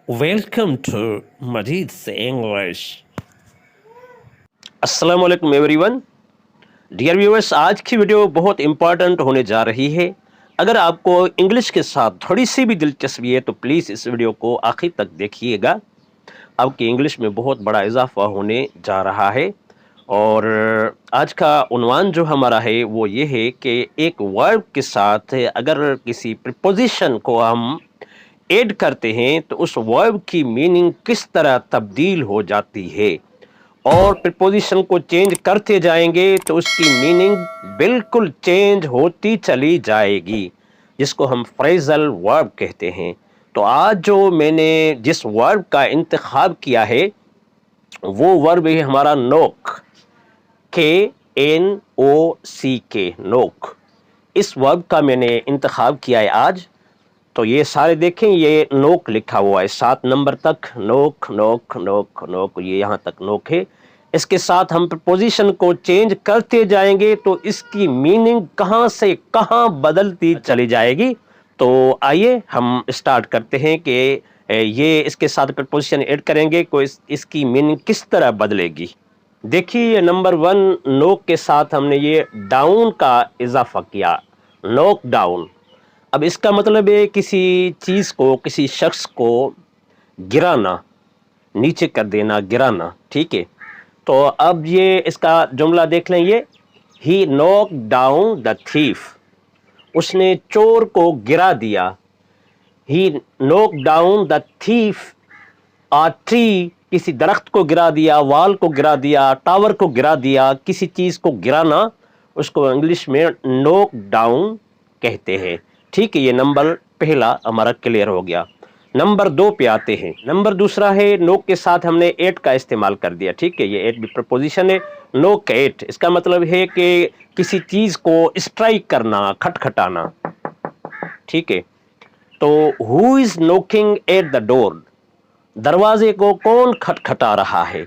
Welcome to Majid's English. अस्सलाम वालेकुम everyone. Dear viewers, आज की वीडियो बहुत इंपॉर्टेंट होने जा रही है। अगर आपको इंग्लिश के साथ थोड़ी सी भी दिलचस्पी है तो प्लीज़ इस वीडियो को आखिर तक देखिएगा। आपकी इंग्लिश में बहुत बड़ा इजाफा होने जा रहा है। और आज का उन्वान जो हमारा है वो ये है कि एक वर्ब के साथ अगर किसी प्रीपोजिशन को हम ऐड करते हैं तो उस वर्ब की मीनिंग किस तरह तब्दील हो जाती है, और प्रीपोजिशन को चेंज करते जाएंगे तो उसकी मीनिंग बिल्कुल चेंज होती चली जाएगी, जिसको हम फ्रेजल वर्ब कहते हैं। तो आज जो मैंने जिस वर्ब का इंतखाब किया है वो वर्ब है हमारा नोक, KNOCK, नोक। इस वर्ब का मैंने इंतखाब किया है आज। तो ये सारे देखें, ये नोक लिखा हुआ है 7 नंबर तक, नोक नोक नोक नोक, ये यहाँ तक नोक है। इसके साथ हम प्रपोजिशन को चेंज करते जाएंगे तो इसकी मीनिंग कहाँ से कहाँ बदलती चली जाएगी। तो आइए हम स्टार्ट करते हैं कि ये इसके साथ प्रपोजिशन ऐड करेंगे तो इसकी मीनिंग किस तरह बदलेगी। देखिए, नंबर 1 नोक के साथ हमने ये डाउन का इजाफा किया, नोक डाउन। अब इसका मतलब है किसी चीज़ को, किसी शख्स को गिराना, नीचे कर देना, गिराना। ठीक है, तो अब ये इसका जुमला देख लें। ये he knock down the thief, उसने चोर को गिरा दिया। He knock down the thief a tree, किसी दरख्त को गिरा दिया, वाल को गिरा दिया, टावर को गिरा दिया। किसी चीज़ को गिराना उसको इंग्लिश में नॉक डाउन कहते हैं। ठीक है, ये नंबर पहला हमारा क्लियर हो गया। नंबर 2 पे आते हैं। नंबर दूसरा है नोक के साथ हमने एट का इस्तेमाल कर दिया। ठीक है, ये एट भी प्रपोजिशन है, नोक एट। इसका मतलब है कि किसी चीज़ को स्ट्राइक करना, खटखटाना। ठीक है, तो who is knocking at the door, दरवाजे को कौन खटखटा रहा है।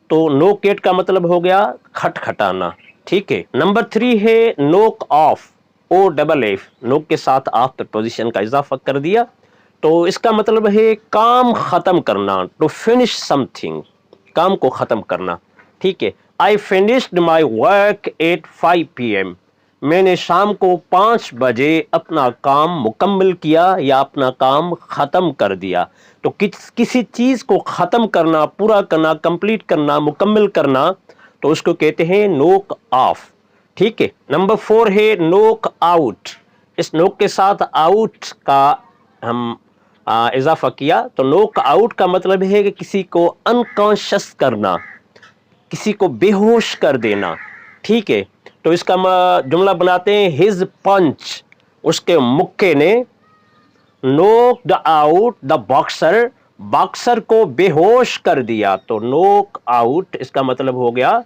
तो नोक एट का मतलब हो गया खटखटाना। ठीक है, नंबर 3 है नोक ऑफ, OFF, नोक के साथ ऑफ प्रपोजिशन का इजाफा कर दिया। तो इसका मतलब है काम ख़त्म करना, टू फिनिश समथिंग, काम को ख़त्म करना। ठीक है, I finished my work at 5 PM, मैंने शाम को 5 बजे अपना काम मुकम्मल किया या अपना काम ख़त्म कर दिया। तो किसी चीज़ को ख़त्म करना, पूरा करना, कंप्लीट करना, मुकम्मल करना, तो उसको कहते हैं नोक ऑफ। ठीक है, नंबर 4 है नोक आउट। इस नोक के साथ आउट का हम इजाफा किया। तो नोक आउट का मतलब है कि किसी को अनकॉन्शियस करना, किसी को बेहोश कर देना। ठीक है, तो इसका जुमला बनाते हैं हिज पंच, उसके मुक्के ने नोक्ड आउट द बॉक्सर, बॉक्सर को बेहोश कर दिया। तो नोक आउट इसका मतलब हो गया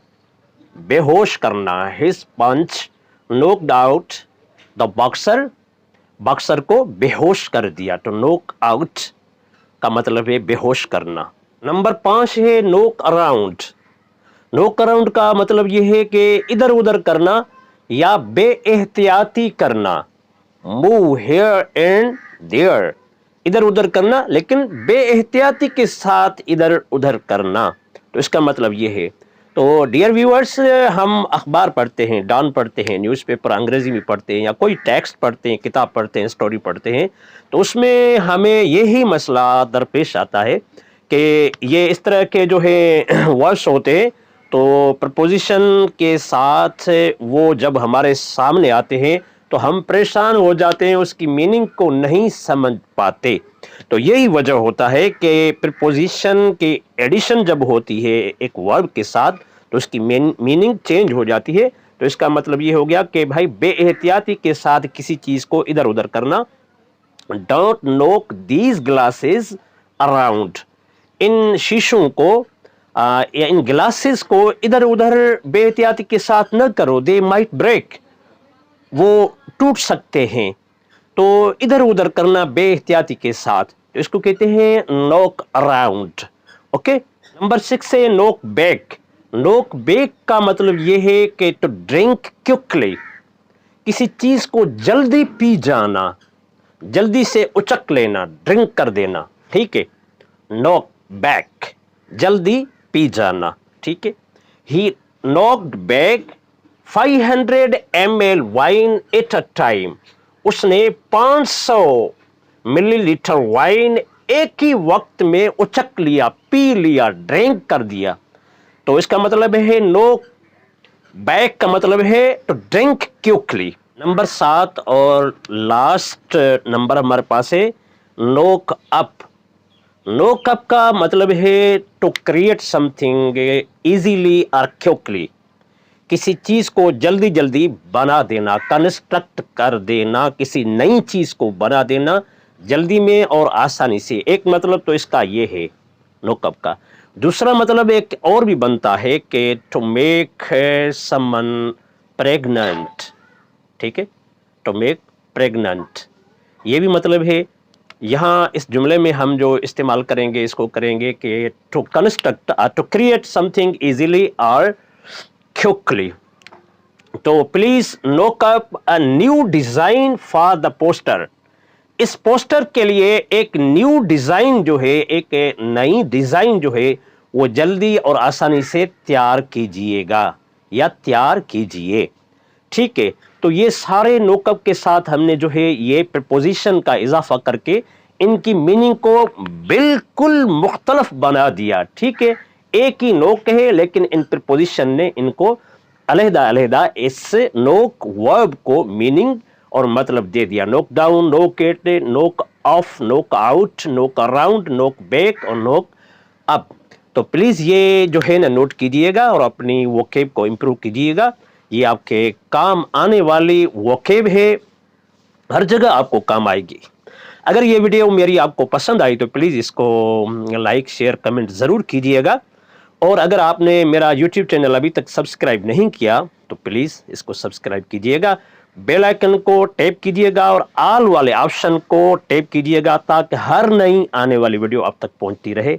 बेहोश करना। His punch knocked out the boxer, boxer को बेहोश कर दिया। तो नोक आउट का मतलब है बेहोश करना। नंबर 5 है नोक अराउंड। नोक अराउंड का मतलब यह है कि इधर उधर करना या बेएहतियाती करना, मूव हियर एंड देयर, इधर उधर करना लेकिन बेएहतियाती के साथ इधर उधर करना। तो इसका मतलब ये है। तो डियर व्यूअर्स, हम अखबार पढ़ते हैं, डॉन पढ़ते हैं, न्यूज़पेपर अंग्रेजी में पढ़ते हैं, या कोई टेक्स्ट पढ़ते हैं, किताब पढ़ते हैं, स्टोरी पढ़ते हैं, तो उसमें हमें यही मसला दरपेश आता है कि ये इस तरह के जो है वर्ड्स होते हैं, तो प्रपोजिशन के साथ वो जब हमारे सामने आते हैं तो हम परेशान हो जाते हैं, उसकी मीनिंग को नहीं समझ पाते। तो यही वजह होता है कि प्रीपोजिशन की एडिशन जब होती है एक वर्ब के साथ तो उसकी मीनिंग चेंज हो जाती है। तो इसका मतलब ये हो गया कि भाई बेएहतियाती के साथ किसी चीज़ को इधर उधर करना। डोंट नोक दीज ग्लासेस अराउंड, इन शीशों को या इन ग्लासेस को इधर उधर बेएहतियाती के साथ न करो, दे माइट ब्रेक, वो टूट सकते हैं। तो इधर उधर करना बेएहतियाती के साथ, तो इसको कहते हैं नोक अराउंड। ओके, नंबर 6 है नोक बैक। नोक बैक का मतलब ये है कि टू ड्रिंक क्विकली, किसी चीज को जल्दी पी जाना, जल्दी से उचक लेना, ड्रिंक कर देना। ठीक है, knock back, जल्दी पी जाना, ठीक है। He knocked back 500 ml wine at a time, उसने 500 मिलीलीटर वाइन एक ही वक्त में उचक लिया, पी लिया, ड्रिंक कर दिया। तो इसका मतलब है नॉक बैक का मतलब है टू ड्रिंक क्विकली। नंबर 7 और लास्ट नंबर हमारे पास है नोक अप। नोक अप का मतलब है टू क्रिएट समथिंग इजीली और क्विकली, किसी चीज को जल्दी जल्दी बना देना, कंस्ट्रक्ट कर देना, किसी नई चीज को बना देना जल्दी में और आसानी से। एक मतलब तो इसका ये है नोकअप का। दूसरा मतलब एक और भी बनता है कि टू मेक समवन प्रेग्नेंट, ठीक है, टू मेक प्रेग्नेंट, ये भी मतलब है। यहाँ इस जुमले में हम जो इस्तेमाल करेंगे इसको करेंगे कि to construct to create something easily और क्विकली। तो please knock up a new design for the poster. इस पोस्टर के लिए एक न्यू डिजाइन जो है, एक नई डिजाइन जो है वो जल्दी और आसानी से तैयार कीजिएगा या तैयार कीजिए, ठीक है। तो ये सारे नोकअप के साथ हमने जो है ये प्रपोजिशन का इजाफा करके इनकी मीनिंग को बिल्कुल मुख्तलफ बना दिया, ठीक है। एक ही नोक है लेकिन इन प्रपोजिशन ने इनको अलहदा अलहदा इस नोक वर्ब को मीनिंग और मतलब दे दिया। नोक डाउन, नोक एट, नोक ऑफ, नोक आउट, नोक अराउंड, नोक बैक और नोक अप। तो प्लीज़ ये जो है ना नोट कीजिएगा और अपनी वोकेब को इम्प्रूव कीजिएगा। ये आपके काम आने वाली वोकेब है, हर जगह आपको काम आएगी। अगर ये वीडियो मेरी आपको पसंद आई तो प्लीज़ इसको लाइक शेयर कमेंट ज़रूर कीजिएगा। और अगर आपने मेरा यूट्यूब चैनल अभी तक सब्सक्राइब नहीं किया तो प्लीज़ इसको सब्सक्राइब कीजिएगा, बेल आइकन को टैप कीजिएगा और ऑल वाले ऑप्शन को टैप कीजिएगा ताकि हर नई आने वाली वीडियो आप तक पहुंचती रहे।